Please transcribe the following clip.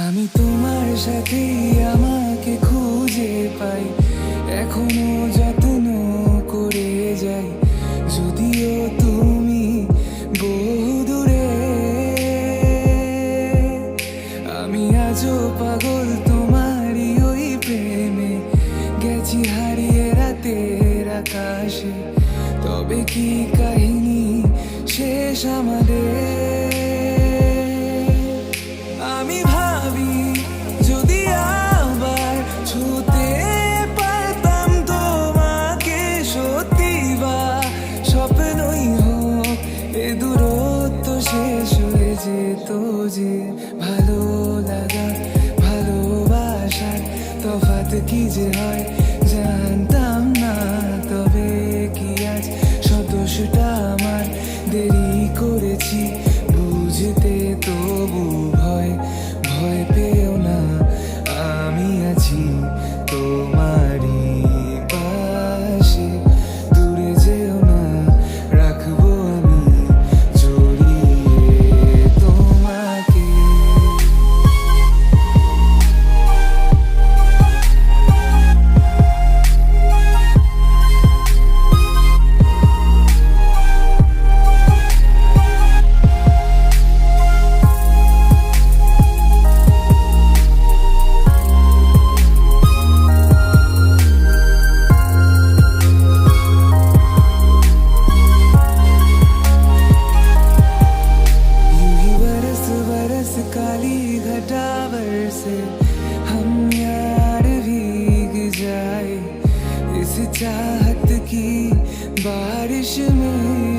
আমি তোমার সাথে আমাকে খুঁজে পাই, এখনো যত্ন করে যাই, যদিও তুমি বহু দূরে। আমি আজও পাগল তোমারই ওই প্রেমে, গেছি হারিয়ে রাতের আকাশে। তবে কি কাহিনী শেষ আমাদের? আমি ভাবি যদি আবার ছুতে পারতাম তোমাকে, সত্যি বা স্বপ্নই হোক এ দূরত্ব শেষ হয়ে যেত যে। ভালো লাগা ভালোবাসার তফাৎ কি যে হয় জানতাম না। তবে কি আজ সদস্যটা আমার, দেরি করেছি বুঝতে, তবু ভয় ভয় পেও না, আমি আছি তোমারই পাশে। দূরে যেও না, রাখবো আমি জড়িয়ে তোমাকে। काली घटा बरसे हम यार भीग जाए, इस चाहत की बारिश में